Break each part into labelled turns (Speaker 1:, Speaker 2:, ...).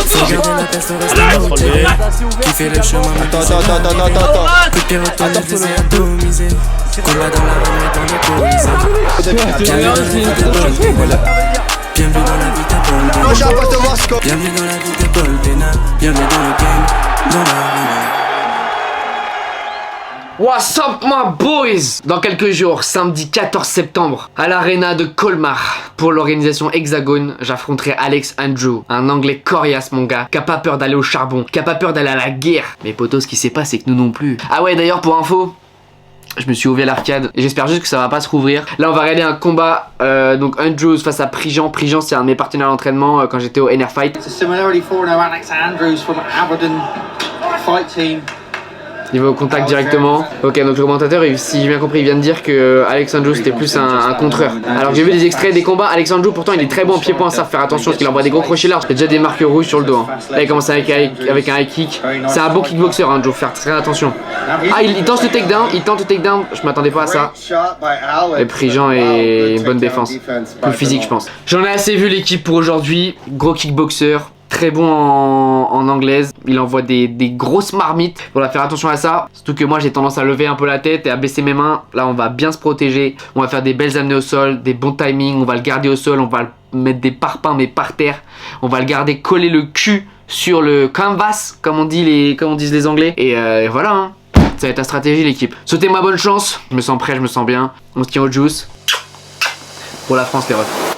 Speaker 1: Garder la tête, rester motivé. Qui fait le chemin, attends. Tout est retourné, je les ai atomisés. Combat dans la rue et dans les colis. Bienvenue dans la vie de Paul. Bienvenue dans la vie de Paul Bénin. Bienvenue dans le game, dans l'arena.
Speaker 2: What's up my boys? Dans quelques jours, samedi 14 septembre, à l'arena de Colmar, pour l'organisation Hexagone, j'affronterai Alex Andrew, un anglais coriace mon gars, qui a pas peur d'aller au charbon, qui a pas peur d'aller à la guerre. Mais potos, ce qui s'est passé, c'est que nous non plus. Ah ouais, d'ailleurs pour info, je me suis ouvert l'arcade et j'espère juste que ça va pas se rouvrir. Là on va regarder un combat donc Andrews face à Prigent. Prigent c'est un de mes partenaires d'entraînement quand j'étais au NR Fight.
Speaker 3: It's a similarity for now Alex Andrews from Aberdeen Fight Team.
Speaker 2: Il va au contact directement. Ok, donc le commentateur, si j'ai bien compris, il vient de dire que Alex Andrews c'était plus un contreur. Alors j'ai vu des extraits des combats. Alex Andrews pourtant il est très bon en pied-point, ça faire attention parce qu'il envoie des gros crochets larges. Il y a déjà des marques rouges sur le dos. Hein. Là il commence avec un high kick. C'est un bon kickboxer, Andrews, faire très attention. Ah, il tente le takedown, je m'attendais pas à ça. Et Prigent est une bonne défense. Plus physique je pense. J'en ai assez vu l'équipe pour aujourd'hui. Gros kickboxer. Très bon en anglaise, il envoie des grosses marmites, il va faire attention à ça, surtout que moi j'ai tendance à lever un peu la tête et à baisser mes mains. Là on va bien se protéger, on va faire des belles amenées au sol, des bons timings, on va le garder au sol, on va mettre des parpaings mais par terre, on va le garder coller le cul sur le canvas comme disent les anglais et voilà hein. Ça va être la stratégie l'équipe. Souhaitez-moi bonne chance, je me sens prêt, je me sens bien, on se tient au juice pour la France les refs.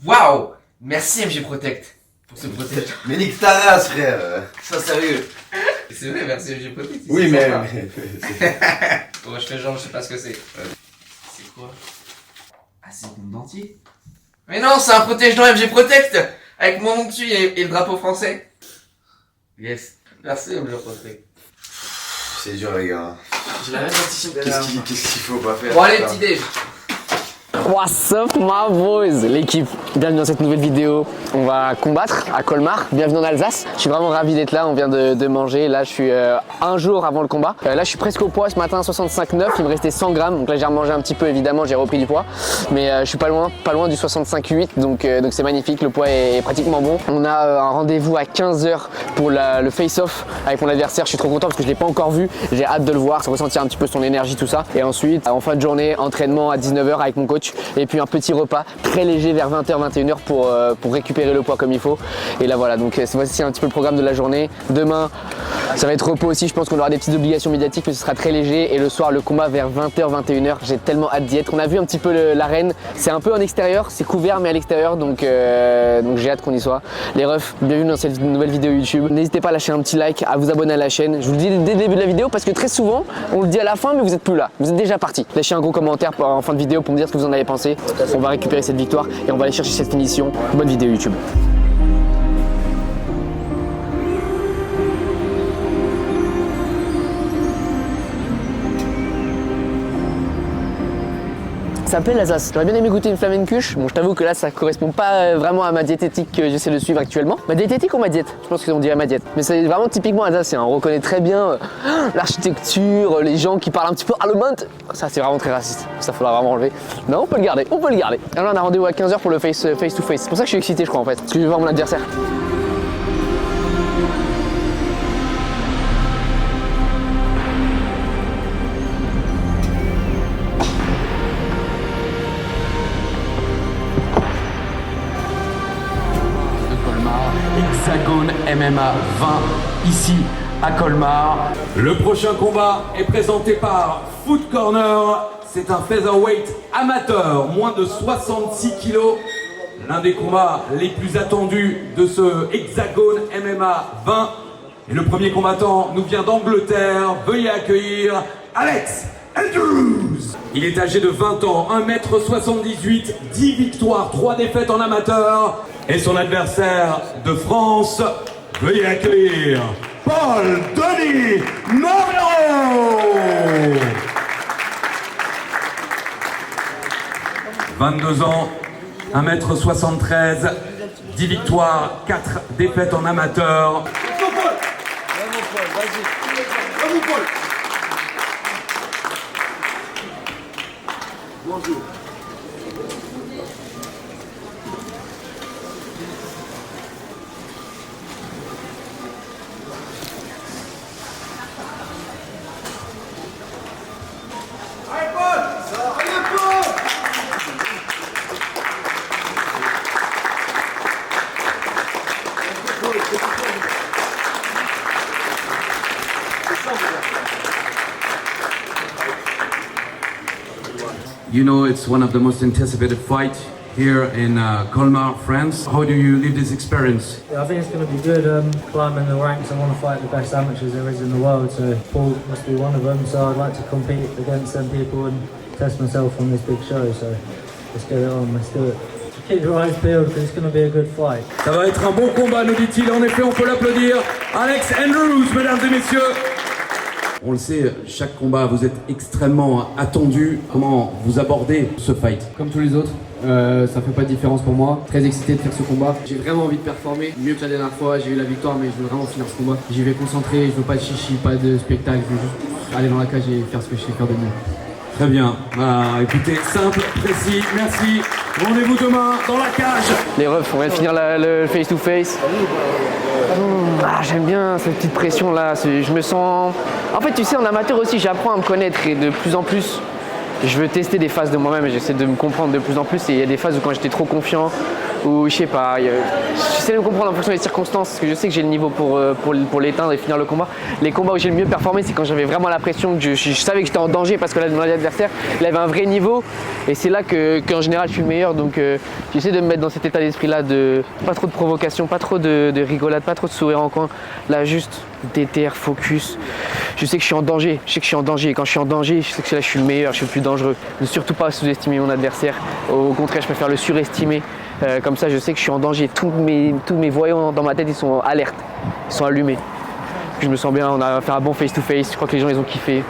Speaker 2: Waouh! Merci MG Protect pour ce protège.
Speaker 4: Mais nique ta race, frère.
Speaker 2: Ça sérieux. C'est vrai, merci MG Protect.
Speaker 4: Oui, mais...
Speaker 2: Bon, je fais genre, je sais pas ce que c'est. C'est quoi? Ah, c'est mon dentier. Mais non, c'est un protège-dents MG Protect avec mon nom dessus et le drapeau français. Yes. Merci MG Protect.
Speaker 4: C'est dur, les gars.
Speaker 2: J'ai la même dentition.
Speaker 4: Qu'est-ce qu'il faut pas faire?
Speaker 2: Bon, allez, petit déj. What's up my boys, l'équipe, bienvenue dans cette nouvelle vidéo. On va combattre à Colmar, bienvenue en Alsace. Je suis vraiment ravi d'être là, on vient de manger. Là je suis un jour avant le combat. Là je suis presque au poids ce matin, 65,9, il me restait 100 grammes. Donc là j'ai remangé un petit peu évidemment, j'ai repris du poids. Mais je suis pas loin du 65,8, donc c'est magnifique, le poids est pratiquement bon. On a un rendez-vous à 15h pour le face-off avec mon adversaire. Je suis trop content parce que je l'ai pas encore vu, j'ai hâte de le voir, ressentir un petit peu son énergie, tout ça. Et ensuite, en fin de journée, entraînement à 19h avec mon coach. Et puis un petit repas très léger vers 20h, 21h pour récupérer le poids comme il faut. Et là voilà, donc voici un petit peu le programme de la journée. Demain, ça va être repos aussi, je pense qu'on aura des petites obligations médiatiques, mais ce sera très léger. Et le soir, le combat vers 20h, 21h, j'ai tellement hâte d'y être. On a vu un petit peu l'arène, c'est un peu en extérieur, c'est couvert mais à l'extérieur, donc j'ai hâte qu'on y soit. Les refs, bienvenue dans cette nouvelle vidéo YouTube. N'hésitez pas à lâcher un petit like, à vous abonner à la chaîne. Je vous le dis dès le début de la vidéo parce que très souvent, on le dit à la fin, mais vous êtes plus là, vous êtes déjà parti. Lâchez un gros commentaire en fin de vidéo pour me dire ce que vous en avez pensé. On va récupérer cette victoire et on va aller chercher cette finition. Bonne vidéo YouTube. Ça s'appelle l'Alsace. J'aurais bien aimé goûter une flamencuche. Bon, je t'avoue que là, ça correspond pas vraiment à ma diététique que j'essaie de suivre actuellement. Ma diététique ou ma diète? Je pense qu'on dirait ma diète. Mais c'est vraiment typiquement alsacien. On reconnaît très bien l'architecture, les gens qui parlent un petit peu allemand. Ça, c'est vraiment très raciste. Ça, faudra vraiment enlever. Non, on peut le garder. On peut le garder. Alors là, on a rendez-vous à 15h pour le face to face. C'est pour ça que je suis excité, je crois, en fait. Parce que je vais voir mon adversaire.
Speaker 5: Hexagone MMA 20 ici à Colmar. Le prochain combat est présenté par Foot Corner. C'est un featherweight amateur, moins de 66 kilos. L'un des combats les plus attendus de ce Hexagone MMA 20. Et le premier combattant nous vient d'Angleterre. Veuillez accueillir Alex Andrews. Il est âgé de 20 ans, 1m78, 10 victoires, 3 défaites en amateur. Et son adversaire de France, veuillez accueillir Paul Denis Novero. 22 ans, 1m73, 10 victoires, 4 défaites en amateur.
Speaker 4: Bonjour.
Speaker 5: You know it's one of the most anticipated fights here in Colmar, France. How do you live this experience?
Speaker 6: Yeah, I think it's going to be good. Climbing the ranks, I want to fight the best amateurs there is in the world, so Paul must be one of them. So I'd like to compete against them people and test myself on this big show. So let's get it on, let's do it. Keep your eyes peeled because it's going to be a good fight.
Speaker 5: Ça va être un bon combat, nous dit-il. En effet, on peut l'applaudir. Alex Andrews, mesdames et messieurs. On le sait, chaque combat, vous êtes extrêmement attendu. Comment vous abordez ce fight?
Speaker 7: Comme tous les autres, ça fait pas de différence pour moi. Très excité de faire ce combat. J'ai vraiment envie de performer, mieux que la dernière fois. J'ai eu la victoire, mais je veux vraiment finir ce combat. J'y vais concentré, je veux pas de chichi, pas de spectacle. Je veux juste aller dans la cage et faire ce que je sais faire de mieux.
Speaker 5: Très bien. Voilà, écoutez, simple, précis, merci. Rendez-vous demain dans la cage.
Speaker 2: Les refs, on vient de finir le face-to-face. Ah, j'aime bien cette petite pression là. Je me sens. En fait, tu sais, en amateur aussi, j'apprends à me connaître et de plus en plus, je veux tester des phases de moi-même et j'essaie de me comprendre de plus en plus. Et il y a des phases où quand j'étais trop confiant, ou je sais pas, j'essaie de me comprendre en fonction des circonstances parce que je sais que j'ai le niveau pour l'éteindre et finir le combat. Les combats où j'ai le mieux performé, c'est quand j'avais vraiment la pression, que je savais que j'étais en danger parce que là, mon adversaire, il avait un vrai niveau et c'est là qu'en général je suis le meilleur. Donc j'essaie de me mettre dans cet état d'esprit là de pas trop de provocation, pas trop de rigolade, pas trop de sourire en coin. Là juste déter, focus. Je sais que je suis en danger, je sais que je suis en danger et quand je suis en danger, je sais que là je suis le meilleur, je suis le plus dangereux. Ne surtout pas sous-estimer mon adversaire, au contraire je préfère le surestimer. Comme ça je sais que je suis en danger, tous mes voyants dans ma tête ils sont alertes, ils sont allumés. Puis je me sens bien, on a fait un bon face-to-face, je crois que les gens ils ont kiffé.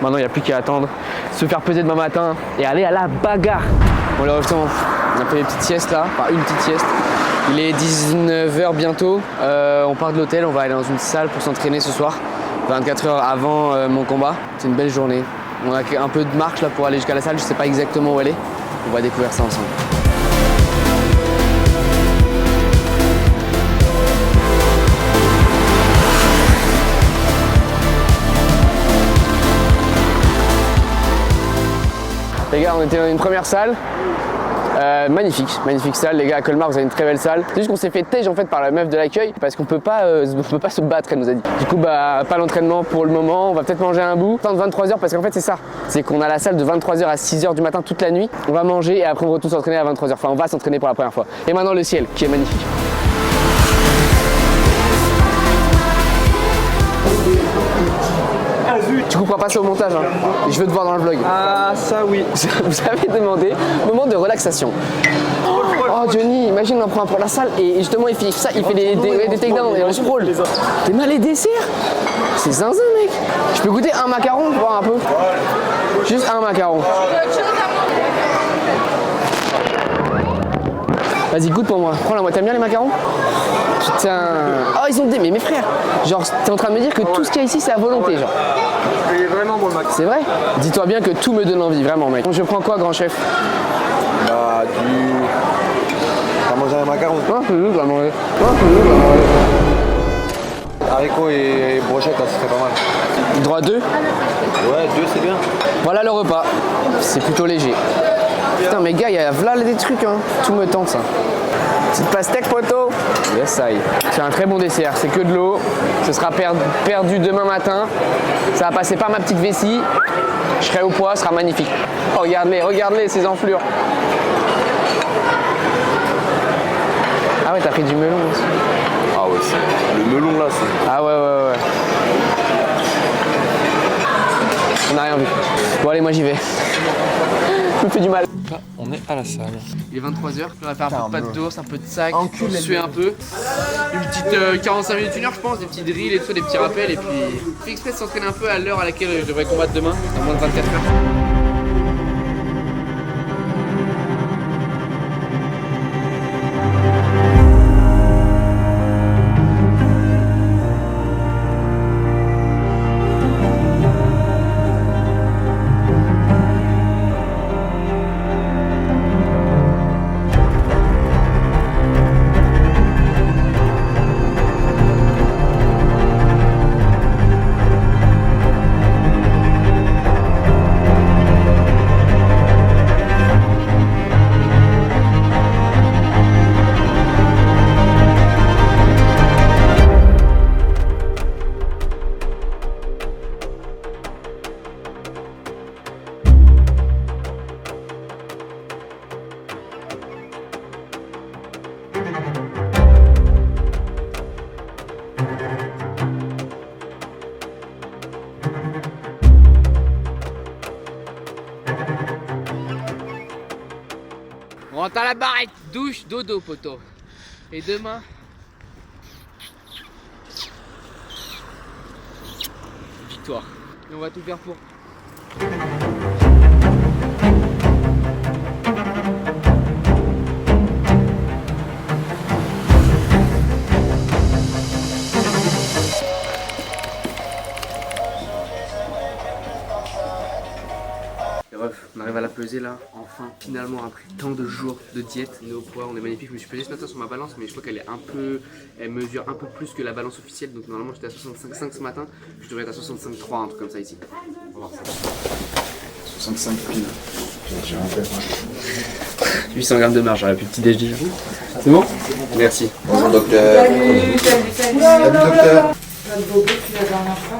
Speaker 2: Maintenant il n'y a plus qu'à attendre, se faire peser demain matin et aller à la bagarre. Bon les refs, on a fait une petite sieste là, enfin une petite sieste. Il est 19h bientôt, on part de l'hôtel, on va aller dans une salle pour s'entraîner ce soir, 24 heures avant mon combat. C'est une belle journée. On a un peu de marche là pour aller jusqu'à la salle, je ne sais pas exactement où elle est. On va découvrir ça ensemble. Les gars, on était dans une première salle. Magnifique salle, les gars, à Colmar, vous avez une très belle salle. C'est juste qu'on s'est fait tège en fait par la meuf de l'accueil parce qu'on peut pas se battre, elle nous a dit. Du coup, bah, pas l'entraînement pour le moment, on va peut-être manger un bout. Temps de 23h parce qu'en fait, c'est ça. C'est qu'on a la salle de 23h à 6h du matin toute la nuit. On va manger et après on retourne s'entraîner à 23h. Enfin, on va s'entraîner pour la première fois. Et maintenant, le ciel qui est magnifique. Tu couperas pas ça au montage, hein. Et je veux te voir dans le vlog.
Speaker 8: Ah, ça oui.
Speaker 2: Vous avez demandé moment de relaxation. Oh Johnny, imagine on prend pour la salle et justement il fait ça, il fait des takedowns et on sprawl. T'es mal les desserts? C'est zinzin mec. Je peux goûter un macaron, voir un peu? Juste un macaron. Vas-y, goûte pour moi. Prends la moi. T'aimes bien les macarons? Putain. Oh, ils ont des. Mais mes frères, genre, t'es en train de me dire que tout ce qu'il y a ici, c'est à volonté, genre.
Speaker 8: C'est vraiment bon le mac.
Speaker 2: C'est vrai? Dis-toi bien que tout me donne envie, vraiment, mec. Je prends quoi, grand chef?
Speaker 4: Bah, t'as mangé un macaron?
Speaker 2: Non, c'est juste à manger.
Speaker 4: Haricots et brochettes, ça serait pas mal.
Speaker 2: Droit 2?
Speaker 4: Ouais, 2 c'est bien.
Speaker 2: Voilà le repas. C'est plutôt léger. Putain, mais gars, il y a là des trucs, hein. Tout me tente, ça. Petite pastèque, poteau. Yes, ça y est. C'est un très bon dessert. C'est que de l'eau. Ce sera perdu demain matin. Ça va passer par ma petite vessie. Je serai au poids, ce sera magnifique. Oh, regarde-les, ces enflures. Ah ouais, t'as pris du melon aussi.
Speaker 4: Ah ouais, le melon là, c'est...
Speaker 2: Ah ouais. On n'a rien vu. Bon allez, moi j'y vais. Je me fais du mal.
Speaker 8: Là, on est à la salle.
Speaker 2: Il est 23h, on va faire un peu de pâte d'ours, un peu de sac, suer un peu. Une petite 45 minutes, 1 heure je pense, des petits drills et tout, des petits rappels et puis... Je fais exprès de s'entraîner un peu à l'heure à laquelle je devrais combattre demain, dans moins de 24 heures. rentre à la barrette, douche, dodo, poteau. Et demain... victoire. Et on va tout faire pour. On arrive à la peser là, enfin, finalement après tant de jours de diète, on est au poids, on est magnifique. Je me suis pesé ce matin sur ma balance, mais je crois qu'elle est elle mesure un peu plus que la balance officielle, donc normalement j'étais à 65,5 ce matin, je devrais être à 65,3, un truc comme ça ici. On va voir ça.
Speaker 9: 65 piles. J'ai rien fait.
Speaker 2: 800 grammes de marge, j'aurais pu petit déj. C'est bon? Merci.
Speaker 9: Bonjour docteur.
Speaker 10: Salut.
Speaker 9: Salut docteur.
Speaker 10: Pas de bobo depuis la dernière fois.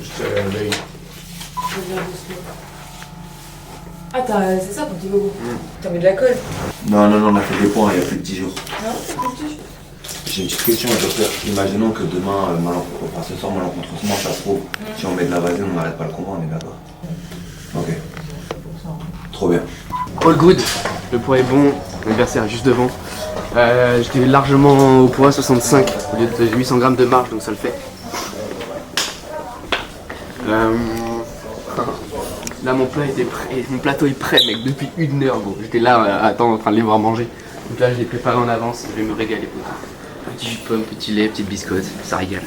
Speaker 9: Je te réveille.
Speaker 10: Ah, c'est ça ton petit bobo. T'as mis de la colle?
Speaker 9: Non, on a fait des points il y a plus de 10 jours.
Speaker 10: Non, c'est plus petit.
Speaker 9: J'ai une petite question docteur. Imaginons que demain, ce soir, malencontreusement, ça se trouve, si on met de la vasine, on n'arrête pas le combat, on est d'accord? Ok. Trop bien.
Speaker 2: All good, le poids est bon, l'anniversaire est juste devant. J'étais largement au poids, 65 au lieu de 800 grammes de marge, donc ça le fait. Là mon plat était prêt, mon plateau est prêt mec depuis 1 heure gros. J'étais là à attendre en train de les voir manger. Donc là je l'ai préparé en avance, je vais me régaler pour ça. Petit jus de pomme, petit lait, petite biscotte, ça régale.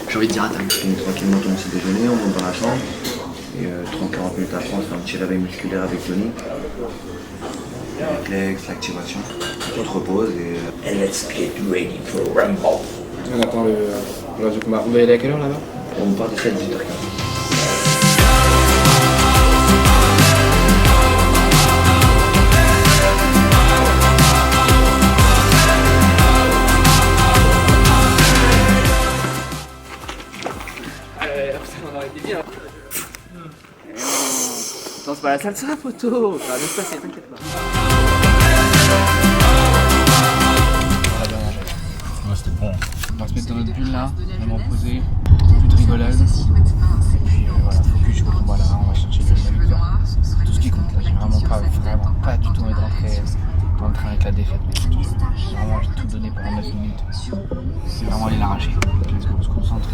Speaker 2: J'ai envie de dire à table.
Speaker 9: Je finis tranquillement ton petit déjeuner, on monte dans la chambre. Et 30-40 minutes après on se fait un petit réveil musculaire avec Tony. Réflexe, l'activation. On te repose et... And let's get ready for Rumble.
Speaker 7: On attend le du combat. On va y aller à quelle heure là-bas?
Speaker 9: On part de 18h15.
Speaker 2: On aurait été bien. Non, c'est pas la salsa, photo. Ça va bien se passer, t'inquiète pas.
Speaker 8: Ouais, c'était bon.
Speaker 7: On va se mettre dans notre bulle là, on va me reposer, plus de rigolade. Et puis voilà, focus jusqu'au combat là, on va chercher la victoire. Tout ce qui compte là, j'ai vraiment pas du tout envie de rentrer dans le train avec la défaite. J'ai vraiment envie de tout donner pendant 9 minutes. C'est vraiment aller l'arracher. Let's go, on se concentre.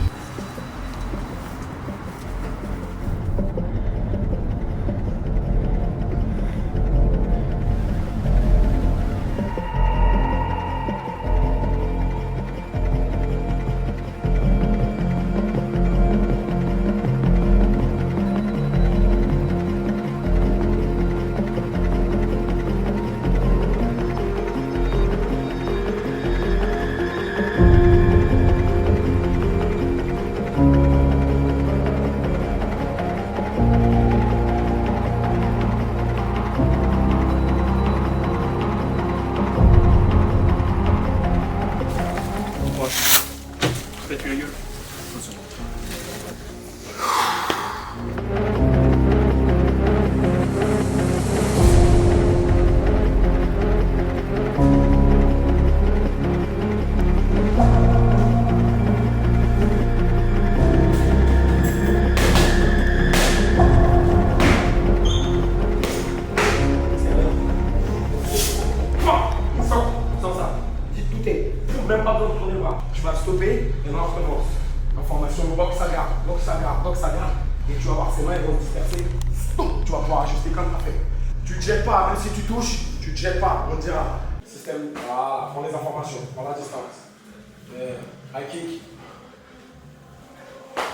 Speaker 5: Même pas besoin de tourner le bras. Tu vas stopper et on recommence. Information, box à garde, et tu vas voir ses mains, elles vont se disperser. Stop. Tu vas pouvoir ajuster comme tu as fait. Tu ne jettes pas, même si tu touches, tu ne jettes pas, on dira. Système, voilà, prends les informations, prends la distance. High kick.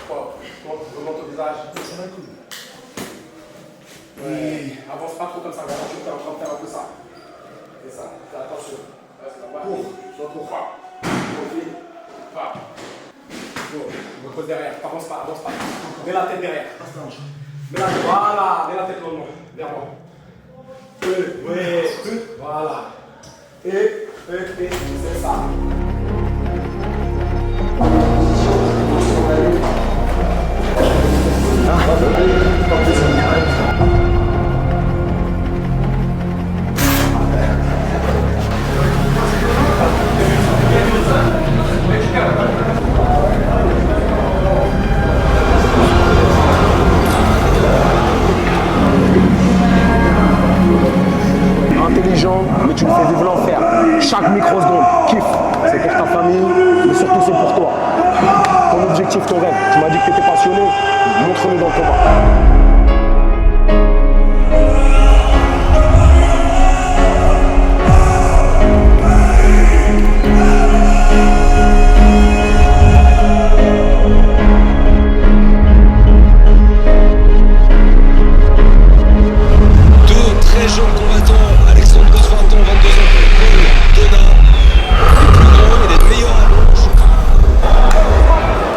Speaker 5: Pop, remonte au visage. C'est un coup. Ouais. Avance pas trop comme ça, regarde, tu es en train de faire un peu ça. C'est ça, fais attention. Cours, sois court. Profil. Pas. Repose derrière, avance pas. Mets la tête derrière. Voilà, mets la tête dans le nom, vers moi. Oui, voilà. Et, c'est ça.
Speaker 11: voulais en faire. Chaque microseconde, kiffe. C'est pour ta famille, mais surtout c'est pour toi. Ton objectif, ton rêve. Tu m'as dit que tu étais passionné, montre-le dans le combat.
Speaker 12: Très jeune combattant, Alexandre Gosvinton, 22 ans, Paul Donat, le plus grand et le meilleur à gauche.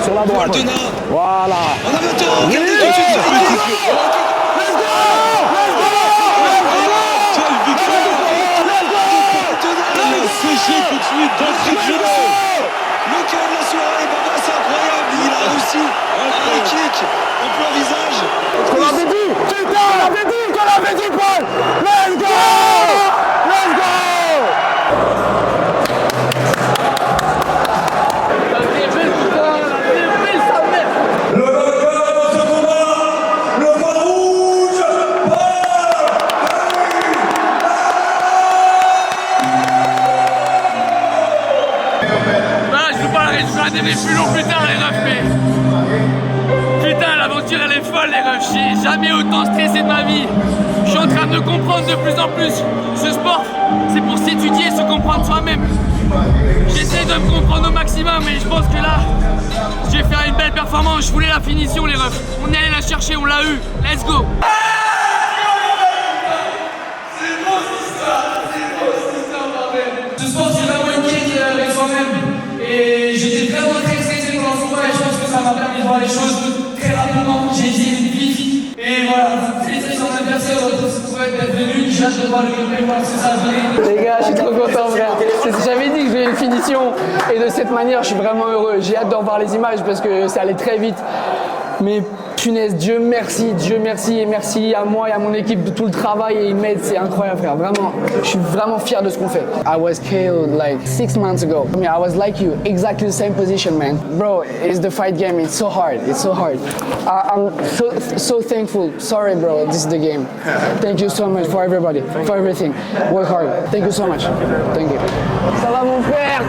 Speaker 11: Sur la droite.
Speaker 12: Paul Donat.
Speaker 11: Voilà.
Speaker 12: En amateur, regardez tout de suite sur le Let's go! Quelle victoire! Il a séché tout de suite d'entrée de jeu. Le cœur de la soirée, Baba, c'est incroyable. Il a réussi un high kick en plein visage.
Speaker 11: On l'avait dit! Putain, on l'avait dit! On l'avait dit, Paul! Let's go! Let's go!
Speaker 5: Le vainqueur de ce combat, le poids rouge,
Speaker 13: Voilà, je veux pas je fais un débrief plus long plus tard les refs, mais putain l'aventure elle est folle les refs, j'ai jamais autant stressé de ma vie. Je suis en train de comprendre de plus en plus. Ce sport, c'est pour s'étudier, se comprendre soi-même. J'essaie de me comprendre au maximum, mais je pense que là, je vais faire une belle performance. Je voulais la finition les refs. On est allé la chercher, on l'a eu. Let's go. Ce sport, c'est vraiment une quête avec soi-même. Et j'étais vraiment très stressé pendant ce combat et je pense que ça m'a permis de voir les choses très rapidement. J'ai essayé vite. Et voilà, félicitations à mon adversaire pour être venu. J'ai hâte de voir le gameplay, voir ce que ça va donner.
Speaker 2: Les gars, je suis trop content, frère. J'avais dit que je voulais une finition et de cette manière, je suis vraiment heureux. J'ai hâte d'en voir les images parce que ça allait très vite. Mais punaise, Dieu merci et merci à moi et à mon équipe de tout le travail et ils m'aident, c'est incroyable, frère. Vraiment, je suis vraiment fier de ce qu'on fait. I was killed like 6 months ago. I mean, I was like you, exactly the same position, man. Bro, it's the fight game. It's so hard. It's so hard. I'm so thankful. Sorry, bro. This is the game. Thank you so much for everybody, for everything. Work hard. Thank you so much. Thank you. Ça va, mon frère?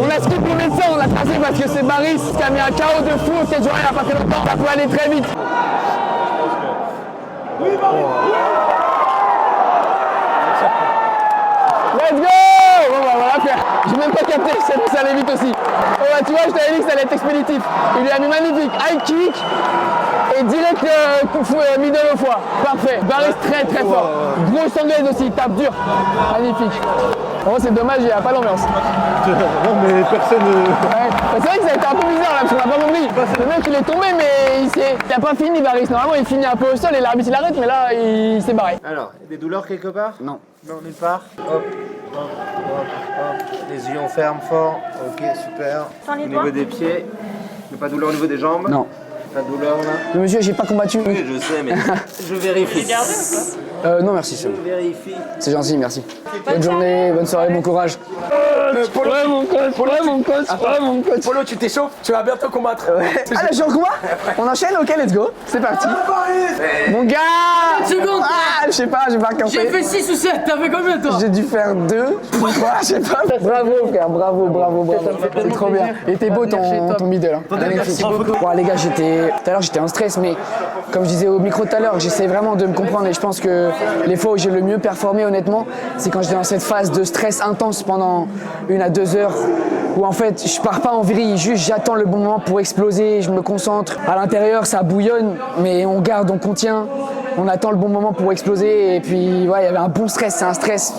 Speaker 2: On a skippé le médecin, on l'a tracé parce que c'est Baris qui a mis un KO de fou cette journée il n'y a pas très longtemps. Ça peut aller très vite. Let's go! Bon bah voilà frère, j'ai même pas capté, je savais que ça allait vite aussi. Oh bah tu vois, je t'avais dit que ça allait être expéditif. Il lui a mis magnifique, high kick et direct middle au foie. Parfait, Baris très très fort. Grosse anglaise aussi, il tape dur. Magnifique. Oh c'est dommage, il n'y a pas l'ambiance.
Speaker 11: Non mais personne...
Speaker 2: Ouais. C'est vrai que ça a été un peu bizarre là, parce qu'on n'a pas compris. Le mec il est tombé mais il n'a pas fini Baris. Normalement il finit un peu au sol et l'arbitre il arrête, mais là il s'est barré.
Speaker 14: Alors, des douleurs quelque part?
Speaker 2: Non.
Speaker 14: Non, nulle part. Hop, hop, hop, hop. Les yeux on ferme fort. Ok, super. Au niveau des pieds, il n'y a pas de douleur au niveau des jambes?
Speaker 2: Non.
Speaker 14: Pas de douleur là?
Speaker 2: Mais monsieur, j'ai pas combattu.
Speaker 14: Oui, je sais, mais je vérifie.
Speaker 10: Tu gardé ou pas?
Speaker 2: Non merci, c'est bon.
Speaker 14: Je vérifie.
Speaker 2: C'est gentil, merci. Bonne journée, bonne soirée, bon courage.
Speaker 11: Polo,
Speaker 2: Ouais mon coach, ouais mon coach, ouais mon coach.
Speaker 11: Polo, tu t'échauffes, tu vas bientôt combattre.
Speaker 2: Ah là je suis en combat? On enchaîne? Ok, let's go. C'est parti. Mon gars!
Speaker 10: 30 secondes.
Speaker 2: Ah, je sais pas, j'ai pas
Speaker 10: J'ai
Speaker 2: campé.
Speaker 10: fait 6 ou 7, t'as fait combien toi?
Speaker 2: J'ai dû faire 2, 3, je sais pas. Bravo frère, bravo. C'est trop bien. Il était beau ton middle. Hein. Magnifique. Bon, les gars, tout à l'heure j'étais en stress, mais comme je disais au micro tout à l'heure, j'essaie vraiment de me comprendre et je pense que les fois où j'ai le mieux performé honnêtement, c'est quand j'étais dans cette phase de stress intense pendant 1 à 2 heures où en fait je pars pas en vrille, juste j'attends le bon moment pour exploser, je me concentre. À l'intérieur ça bouillonne, mais on garde, on contient, on attend le bon moment pour exploser et puis ouais, il y avait un bon stress, c'est un stress.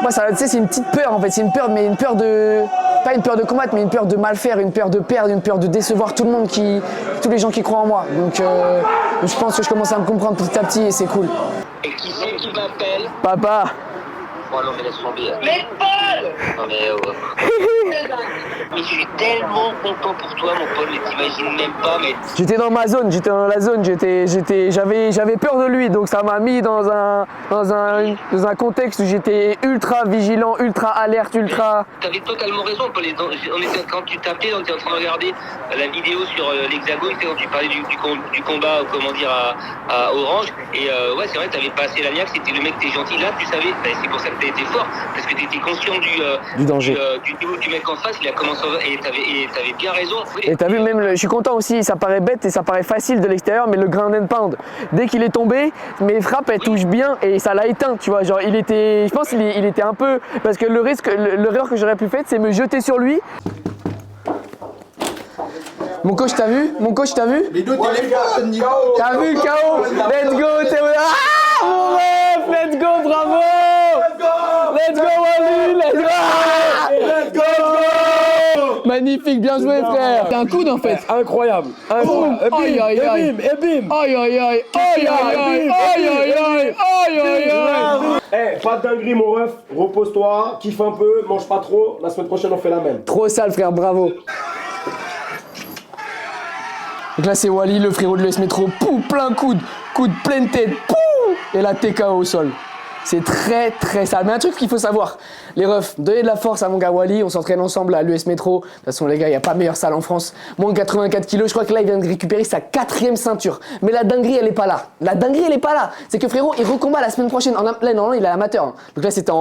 Speaker 2: Moi, tu sais, c'est une petite peur en fait, c'est une peur, mais une peur de. Pas une peur de combattre, mais une peur de mal faire, une peur de perdre, une peur de décevoir tout le monde, tous les gens qui croient en moi. Donc je pense que je commence à me comprendre petit à petit et c'est cool.
Speaker 15: Et qui c'est qui m'appelle?
Speaker 2: Papa!
Speaker 15: Oh non mais laisse tomber.
Speaker 10: Mais Paul!
Speaker 15: Non mais mais je suis tellement content pour toi mon Paul, mais t'imagines même pas, mais...
Speaker 2: J'étais dans ma zone, j'étais dans la zone, j'avais peur de lui, donc ça m'a mis dans un contexte où j'étais ultra vigilant, ultra alerte, ultra...
Speaker 15: T'avais totalement raison, Paul. Quand tu tapais, on était en train de regarder la vidéo sur l'Hexagone, quand tu parlais du combat, comment dire, à Orange, et ouais c'est vrai, t'avais passé la niaque, c'était le mec, t'es gentil, là tu savais, c'est pour ça que t'as été fort, parce que t'étais conscient
Speaker 2: du danger.
Speaker 15: Du niveau du mec en face, il a commencé et t'avais bien raison.
Speaker 2: Et t'as vu, même, je suis content aussi, ça paraît bête et ça paraît facile de l'extérieur, mais le ground and pound, dès qu'il est tombé, mes frappes elles touchent bien et ça l'a éteint, tu vois. Genre, je pense qu'il était un peu. Parce que l'erreur que j'aurais pu faire, c'est me jeter sur lui. Mon coach, t'as vu? Mon coach, t'as vu?
Speaker 11: Les deux téléphones, Nico.
Speaker 2: T'as vu le KO? Let's go, ah, mon ref, let's go, bravo! Let's go, Wally, let's go! Let's go! Magnifique, bien joué, frère. C'est un coude en fait.
Speaker 11: Incroyable.
Speaker 2: Aïe, aïe, aïe.
Speaker 11: Et bim.
Speaker 2: Aïe, aïe, aïe. Aïe, aïe, aïe. Aïe, aïe, aïe. Aïe, aïe, aïe.
Speaker 11: Eh, pas de dinguerie, mon ref. Repose-toi, kiffe un peu, mange pas trop. La semaine prochaine, on fait la même.
Speaker 2: Trop sale, frère, bravo. Donc là, c'est Wally, le frérot de l'US Métro. Pou, plein coude, pleine tête. Pou, et la TKO au sol. C'est très très sale. Mais un truc qu'il faut savoir, les refs, donnez de la force à mon gars Wally, on s'entraîne ensemble à l'US Métro. De toute façon les gars, il n'y a pas meilleure salle en France. Moins de 84 kilos, je crois que là il vient de récupérer sa 4e ceinture. Mais la dinguerie elle est pas là. La dinguerie elle est pas là. C'est que frérot, il recombat la semaine prochaine. Là normalement il est amateur. Hein. Donc là c'était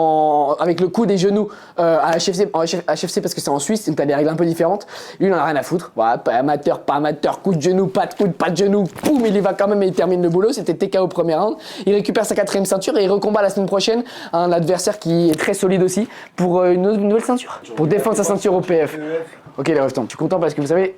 Speaker 2: avec le coude et genoux à HFC parce que c'est en Suisse, donc t'as des règles un peu différentes. Lui il en a rien à foutre. Voilà, pas amateur, coup de genou, pas de coude, pas de genou. Poum, il y va quand même et il termine le boulot. C'était TKO au premier round. Il récupère sa 4e ceinture et il recombat la semaine prochaine un adversaire qui est très solide aussi pour une nouvelle ceinture, pour défendre sa ceinture au PF. Ok les refs, je suis content parce que vous savez,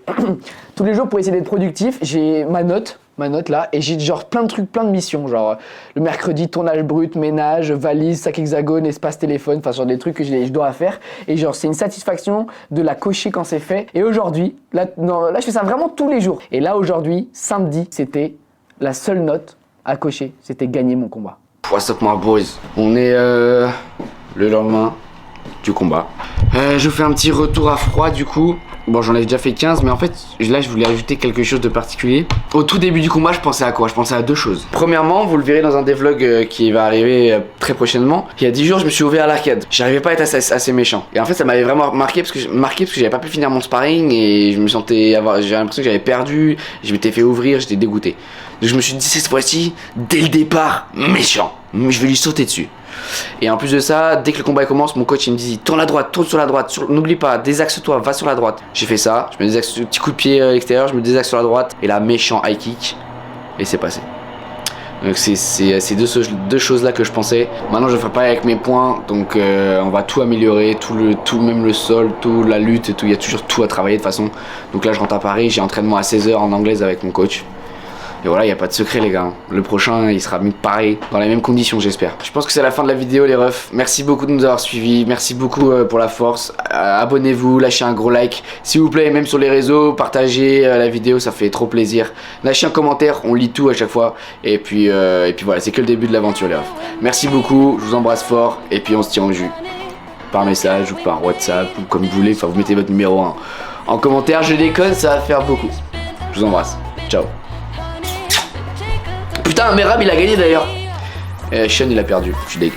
Speaker 2: tous les jours pour essayer d'être productif, j'ai ma note là, et j'ai genre plein de trucs, plein de missions, genre le mercredi tournage brut, ménage, valise, sac hexagone, espace téléphone, enfin genre des trucs que je dois faire, et genre c'est une satisfaction de la cocher quand c'est fait. Et aujourd'hui, là je fais ça vraiment tous les jours. Et là aujourd'hui, samedi, c'était la seule note à cocher, c'était gagner mon combat.
Speaker 16: What's up my boys? On est le lendemain du combat. Je fais un petit retour à froid du coup. Bon, j'en ai déjà fait 15, mais en fait là je voulais ajouter quelque chose de particulier. Au tout début du combat, je pensais à quoi? Je pensais à deux choses. Premièrement, vous le verrez dans un des vlogs qui va arriver très prochainement. Il y a 10 jours, je me suis ouvert à l'arcade. J'arrivais pas à être assez méchant. Et en fait, ça m'avait vraiment marqué parce que j'avais pas pu finir mon sparring et je me sentais j'ai l'impression que j'avais perdu. Je m'étais fait ouvrir, j'étais dégoûté. Donc je me suis dit cette fois-ci, dès le départ, méchant. Mais je vais lui sauter dessus. Et en plus de ça, dès que le combat commence, mon coach il me dit tourne à droite, tourne sur la droite, n'oublie pas, désaxe-toi, va sur la droite. J'ai fait ça, je me désaxe, petit coup de pied à l'extérieur, je me désaxe sur la droite et là méchant high kick et c'est passé. Donc c'est deux choses là que je pensais. Maintenant je ferai pas avec mes points, donc on va tout améliorer, tout même le sol, tout la lutte et tout, il y a toujours tout à travailler de toute façon. Donc là je rentre à Paris, j'ai entraînement à 16h en anglaise avec mon coach. Et voilà, il n'y a pas de secret les gars. Le prochain, il sera mis pareil, dans les mêmes conditions j'espère. Je pense que c'est la fin de la vidéo les refs. Merci beaucoup de nous avoir suivis. Merci beaucoup pour la force. Abonnez-vous, lâchez un gros like. S'il vous plaît, même sur les réseaux, partagez la vidéo, ça fait trop plaisir. Lâchez un commentaire, on lit tout à chaque fois. Et puis voilà, c'est que le début de l'aventure les refs. Merci beaucoup, je vous embrasse fort. Et puis on se tient au jus. Par message ou par WhatsApp ou comme vous voulez. Enfin, vous mettez votre numéro en commentaire. Je déconne, ça va faire beaucoup. Je vous embrasse. Ciao. Putain, Merab il a gagné d'ailleurs. Sean il a perdu, je suis dégueu.